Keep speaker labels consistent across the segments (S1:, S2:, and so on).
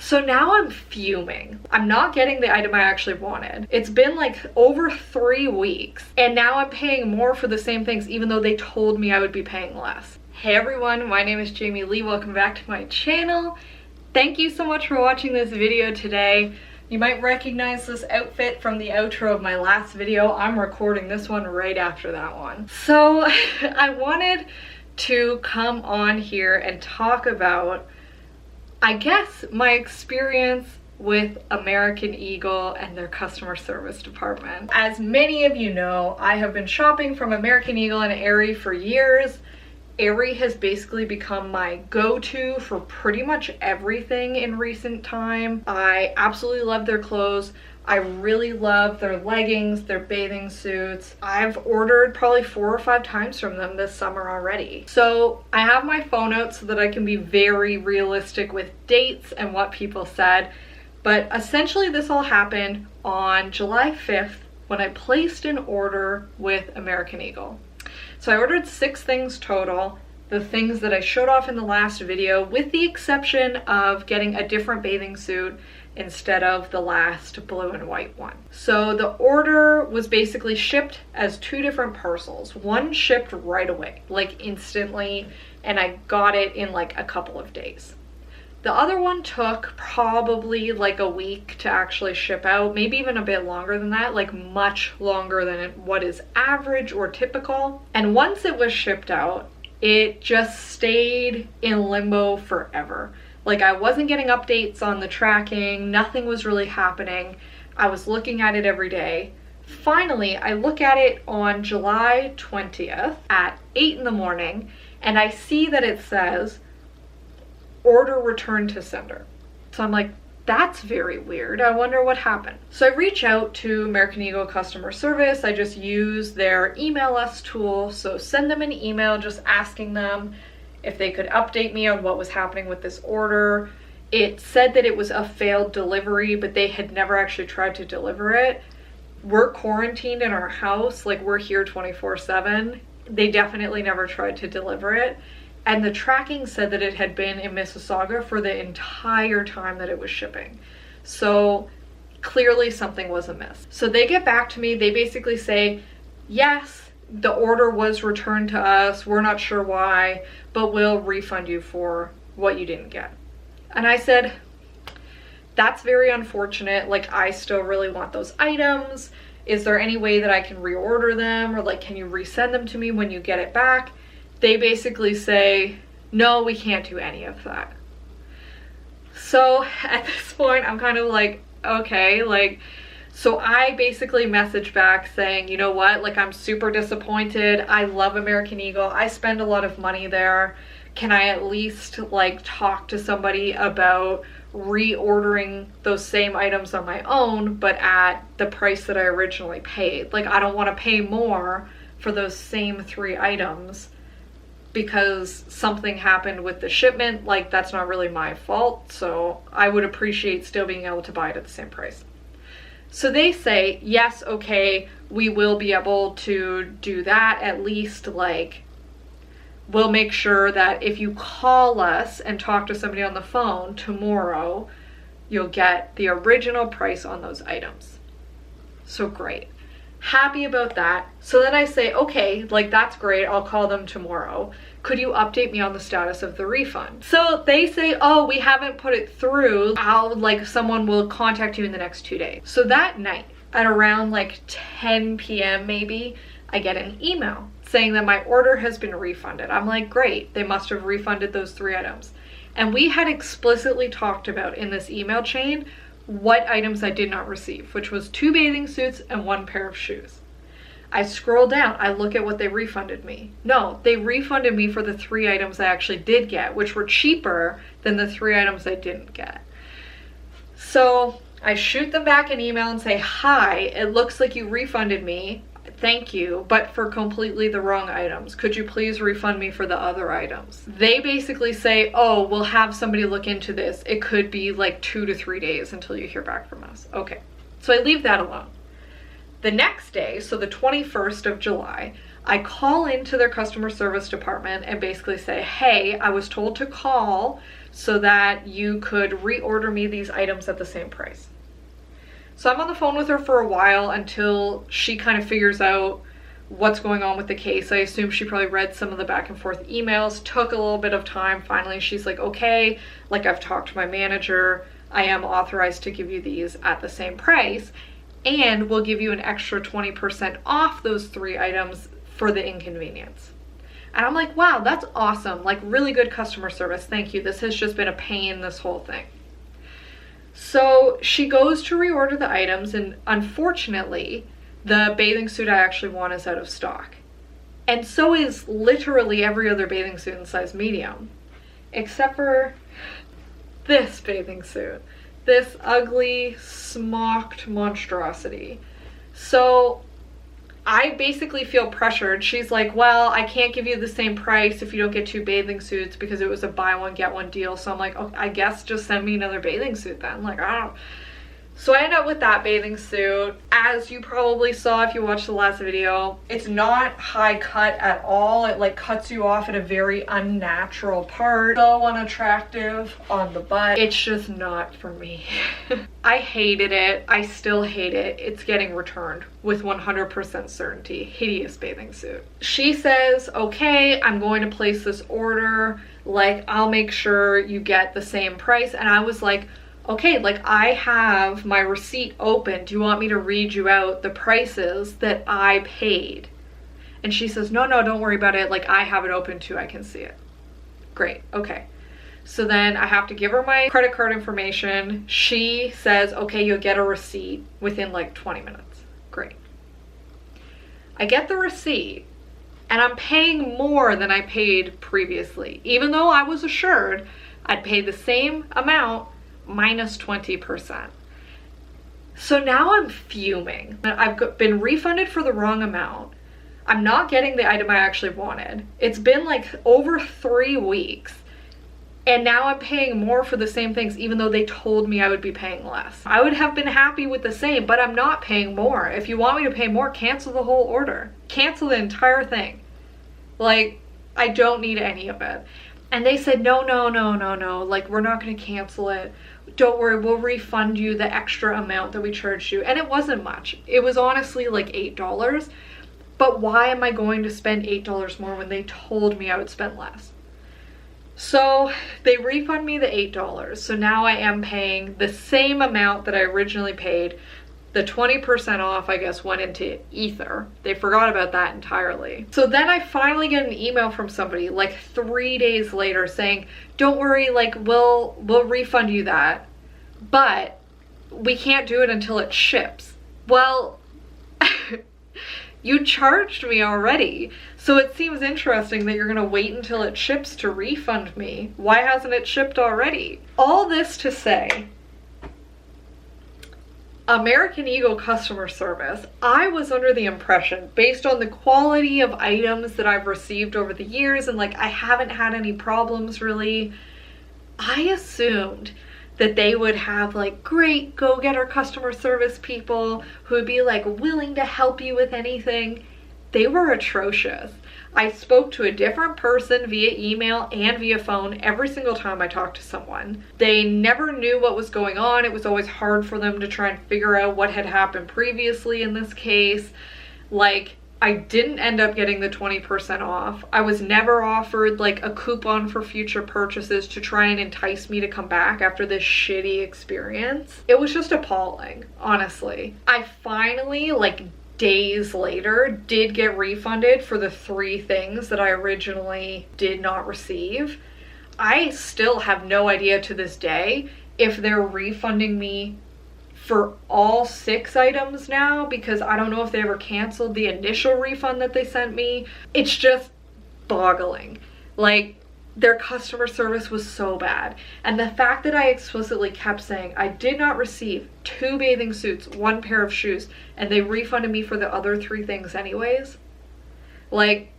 S1: So now I'm fuming. I'm not getting the item I actually wanted. It's been like over 3 weeks and now I'm paying more for the same things even though they told me I would be paying less. Hey everyone, my name is Jamie Lee. Welcome back to my channel. Thank you so much for watching this video today. You might recognize this outfit from the outro of my last video. I'm recording this one right after that one. So I wanted to come on here and talk about, I guess, my experience with American Eagle and their customer service department. As many of you know, I have been shopping from American Eagle and Aerie for years. Aerie has basically become my go-to for pretty much everything in recent time. I absolutely love their clothes. I really love their leggings, their bathing suits. I've ordered probably 4 or 5 times from them this summer already. So I have my phone out so that I can be very realistic with dates and what people said. But essentially this all happened on July 5th when I placed an order with American Eagle. So I ordered 6 things total, the things that I showed off in the last video, with the exception of getting a different bathing suit instead of the last blue and white one. So the order was basically shipped as 2 different parcels. One shipped right away, like instantly, and I got it in like a couple of days. The other one took probably like a week to actually ship out, maybe even a bit longer than that, like much longer than what is average or typical. And once it was shipped out, it just stayed in limbo forever. Like I wasn't getting updates on the tracking, nothing was really happening. I was looking at it every day. Finally, I look at it on July 20th at 8 in the morning, and I see that it says, order returned to sender. So I'm like, that's very weird. I wonder what happened. So I reach out to American Eagle customer service. I just use their email us tool. So send them an email just asking them if they could update me on what was happening with this order. It said that it was a failed delivery, but they had never actually tried to deliver it. We're quarantined in our house, like we're here 24/7. They definitely never tried to deliver it. And the tracking said that it had been in Mississauga for the entire time that it was shipping. So clearly something was amiss. So they get back to me, they basically say, yes, the order was returned to us, we're not sure why, but we'll refund you for what you didn't get. And I said, that's very unfortunate, like I still really want those items. Is there any way that I can reorder them, or like can you resend them to me when you get it back? They basically say, no, we can't do any of that. So at this point, I'm kind of like, okay, like, so I basically message back saying, you know what, like I'm super disappointed. I love American Eagle. I spend a lot of money there. Can I at least like talk to somebody about reordering those same items on my own, but at the price that I originally paid? Like I don't want to pay more for those same 3 items because something happened with the shipment. Like that's not really my fault, so I would appreciate still being able to buy it at the same price. So they say, yes, okay, we will be able to do that. At least like we'll make sure that if you call us and talk to somebody on the phone tomorrow, you'll get the original price on those items. So great. Happy about that. So then I say, okay, like that's great, I'll call them tomorrow. Could you update me on the status of the refund? So they say, oh, we haven't put it through. Someone will contact you in the next 2 days. So that night at around like 10 p.m. maybe, I get an email saying that my order has been refunded. I'm like, great, they must have refunded those 3 items. And we had explicitly talked about in this email chain what items I did not receive, which was 2 bathing suits and 1 pair of shoes. I scroll down, I look at what they refunded me. No, they refunded me for the 3 items I actually did get, which were cheaper than the 3 items I didn't get. So I shoot them back an email and say, hi, it looks like you refunded me. Thank you, but for completely the wrong items. Could you please refund me for the other items? They basically say, oh, we'll have somebody look into this. It could be like 2 to 3 days until you hear back from us. Okay, so I leave that alone. The next day, so the 21st of July, I call into their customer service department and basically say, hey, I was told to call so that you could reorder me these items at the same price. So I'm on the phone with her for a while until she kind of figures out what's going on with the case. I assume she probably read some of the back and forth emails, took a little bit of time. Finally, she's like, okay, like I've talked to my manager, I am authorized to give you these at the same price, and we'll give you an extra 20% off those 3 items for the inconvenience. And I'm like, wow, that's awesome. Like, really good customer service. Thank you. This has just been a pain, this whole thing. So she goes to reorder the items, and unfortunately, the bathing suit I actually want is out of stock. And so is literally every other bathing suit in size medium, except for this bathing suit. This ugly, smocked monstrosity. So I basically feel pressured. She's like, well, I can't give you the same price if you don't get 2 bathing suits because it was a buy one, get one deal. So I'm like, oh, I guess just send me another bathing suit then. Like, I don't know. So I end up with that bathing suit. As you probably saw if you watched the last video, it's not high cut at all. It like cuts you off at a very unnatural part. So unattractive on the butt. It's just not for me. I hated it. I still hate it. It's getting returned with 100% certainty. Hideous bathing suit. She says, okay, I'm going to place this order. Like, I'll make sure you get the same price. And I was like, okay, like I have my receipt open. Do you want me to read you out the prices that I paid? And she says, no, don't worry about it. Like, I have it open too. I can see it. Great. Okay. So then I have to give her my credit card information. She says, okay, you'll get a receipt within like 20 minutes. Great. I get the receipt and I'm paying more than I paid previously, even though I was assured I'd pay the same amount minus 20%. So now I'm fuming. I've been refunded for the wrong amount. I'm not getting the item I actually wanted. It's been like over 3 weeks. And now I'm paying more for the same things, even though they told me I would be paying less. I would have been happy with the same, but I'm not paying more. If you want me to pay more, cancel the whole order. Cancel the entire thing. Like, I don't need any of it. And they said, no, like, we're not gonna cancel it. Don't worry, we'll refund you the extra amount that we charged you. And it wasn't much. It was honestly like $8. But why am I going to spend $8 more when they told me I would spend less? So they refund me the $8. So now I am paying the same amount that I originally paid. The 20% off, I guess, went into ether. They forgot about that entirely. So then I finally get an email from somebody like 3 days later saying, don't worry, like we'll refund you that, but we can't do it until it ships. Well, you charged me already. So it seems interesting that you're gonna wait until it ships to refund me. Why hasn't it shipped already? All this to say, American Eagle customer service, I was under the impression, based on the quality of items that I've received over the years, and like I haven't had any problems really, I assumed that they would have like great go-getter customer service people who would be like willing to help you with anything. They were atrocious. I spoke to a different person via email and via phone every single time I talked to someone. They never knew what was going on. It was always hard for them to try and figure out what had happened previously in this case. Like, I didn't end up getting the 20% off. I was never offered like a coupon for future purchases to try and entice me to come back after this shitty experience. It was just appalling, honestly. I finally, like days later, did get refunded for the 3 things that I originally did not receive. I still have no idea to this day if they're refunding me for all 6 items now, because I don't know if they ever canceled the initial refund that they sent me. It's just boggling. Like, their customer service was so bad. And the fact that I explicitly kept saying I did not receive 2 bathing suits, 1 pair of shoes, and they refunded me for the other 3 things anyways. Like,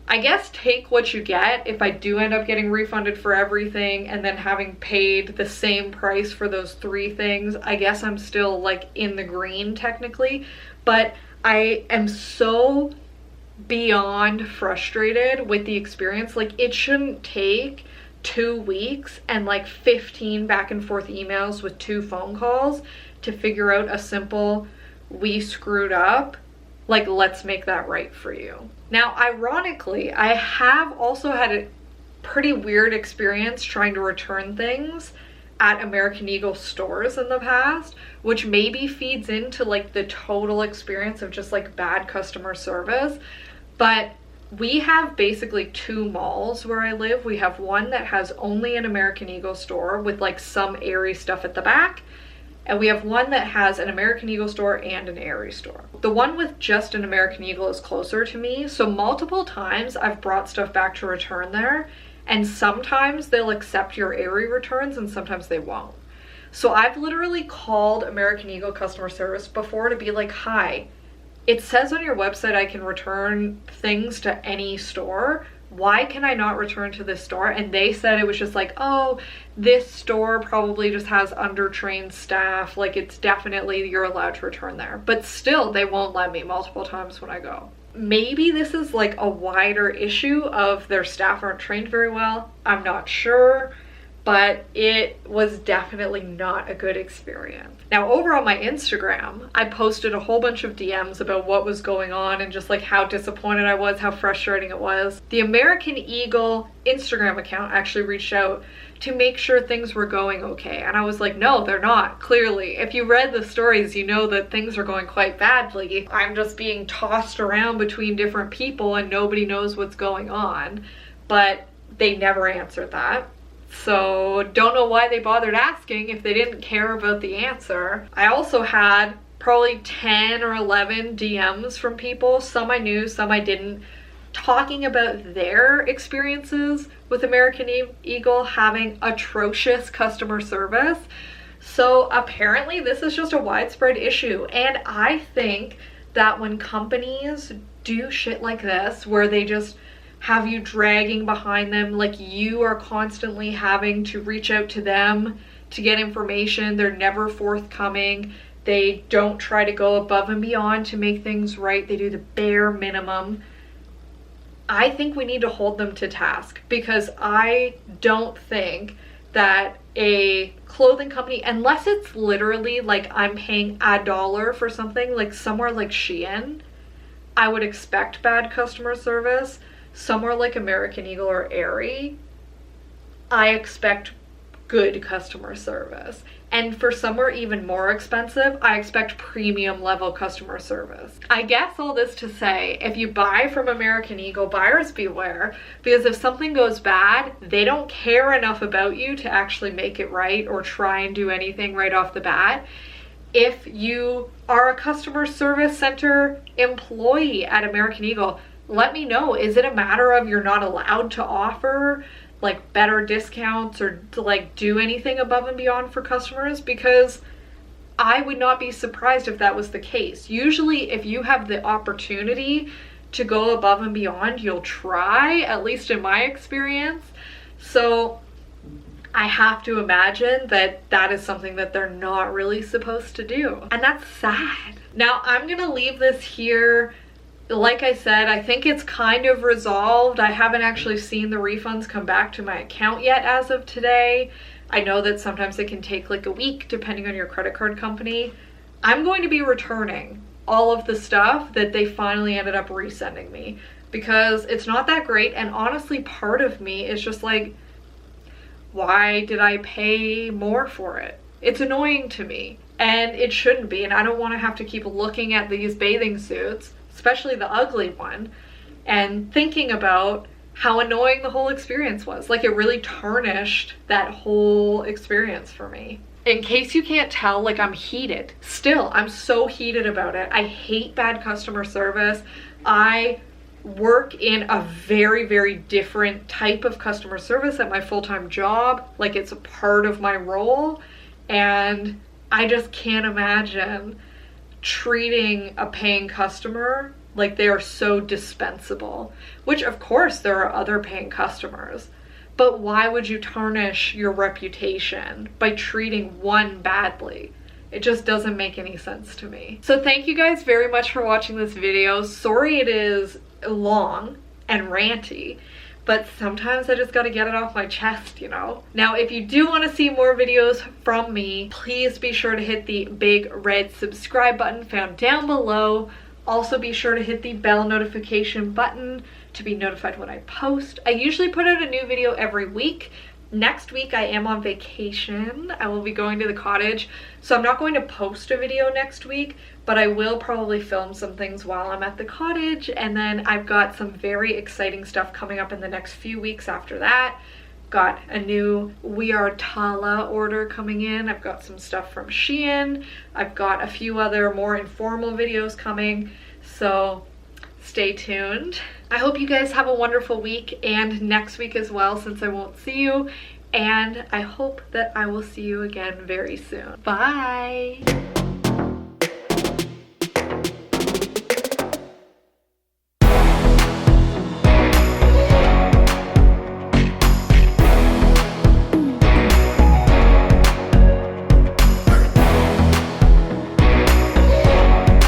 S1: I guess take what you get if I do end up getting refunded for everything and then having paid the same price for those 3 things. I guess I'm still like in the green technically, but I am so beyond frustrated with the experience. Like, it shouldn't take 2 weeks and like 15 back and forth emails with 2 phone calls to figure out a simple, we screwed up, like, let's make that right for you. Now, ironically, I have also had a pretty weird experience trying to return things at American Eagle stores in the past, which maybe feeds into like the total experience of just like bad customer service. But we have basically 2 malls where I live. We have one that has only an American Eagle store with like some Aerie stuff at the back. And we have one that has an American Eagle store and an Aerie store. The one with just an American Eagle is closer to me. So multiple times I've brought stuff back to return there. And sometimes they'll accept your Aerie returns and sometimes they won't. So I've literally called American Eagle customer service before to be like, hi, it says on your website I can return things to any store. Why can I not return to this store? And they said it was just like, oh, this store probably just has undertrained staff. Like, it's definitely, you're allowed to return there. But still, they won't let me multiple times when I go. Maybe this is like a wider issue of their staff aren't trained very well. I'm not sure, but it was definitely not a good experience. Now, over on my Instagram, I posted a whole bunch of DMs about what was going on and just like how disappointed I was, how frustrating it was. The American Eagle Instagram account actually reached out to make sure things were going okay. And I was like, no, they're not, clearly. If you read the stories, you know that things are going quite badly. I'm just being tossed around between different people and nobody knows what's going on. But they never answered that. So don't know why they bothered asking if they didn't care about the answer. I also had probably 10 or 11 DMs from people, some I knew, some I didn't, talking about their experiences with American Eagle having atrocious customer service. So apparently this is just a widespread issue. And I think that when companies do shit like this, where they just have you dragging behind them, like you are constantly having to reach out to them to get information, they're never forthcoming, they don't try to go above and beyond to make things right, they do the bare minimum. I think we need to hold them to task, because I don't think that a clothing company, unless it's literally like I'm paying $1 for something, like somewhere like Shein, I would expect bad customer service. Somewhere like American Eagle or Aerie, I expect good customer service. And for somewhere even more expensive, I expect premium level customer service. I guess all this to say, if you buy from American Eagle, buyers beware, because if something goes bad, they don't care enough about you to actually make it right or try and do anything right off the bat. If you are a customer service center employee at American Eagle, let me know. Is it a matter of you're not allowed to offer like better discounts or to like do anything above and beyond for customers? Because I would not be surprised if that was the case. Usually if you have the opportunity to go above and beyond, you'll try, at least in my experience. So I have to imagine that that is something that they're not really supposed to do. And that's sad. Now I'm gonna leave this here. Like I said, I think it's kind of resolved. I haven't actually seen the refunds come back to my account yet as of today. I know that sometimes it can take like a week depending on your credit card company. I'm going to be returning all of the stuff that they finally ended up resending me, because it's not that great. And honestly, part of me is just like, why did I pay more for it? It's annoying to me, and it shouldn't be. And I don't want to have to keep looking at these bathing suits, especially the ugly one, and thinking about how annoying the whole experience was. Like, it really tarnished that whole experience for me. In case you can't tell, like, I'm heated. Still, I'm so heated about it. I hate bad customer service. I work in a very, very different type of customer service at my full-time job. Like, it's a part of my role, and I just can't imagine treating a paying customer like they are so dispensable, which of course there are other paying customers, but why would you tarnish your reputation by treating one badly? It just doesn't make any sense to me. So thank you guys very much for watching this video. Sorry it is long and ranty, but sometimes I just gotta get it off my chest, you know? Now, if you do want to see more videos from me, please be sure to hit the big red subscribe button found down below. Also be sure to hit the bell notification button to be notified when I post. I usually put out a new video every week. Next week I am on vacation. I will be going to the cottage, so I'm not going to post a video next week, but I will probably film some things while I'm at the cottage, and then I've got some very exciting stuff coming up in the next few weeks after that. Got a new We Are Tala order coming in. I've got some stuff from Shein. I've got a few other more informal videos coming, so stay tuned. I hope you guys have a wonderful week and next week as well, since I won't see you, and I hope that I will see you again very soon. Bye!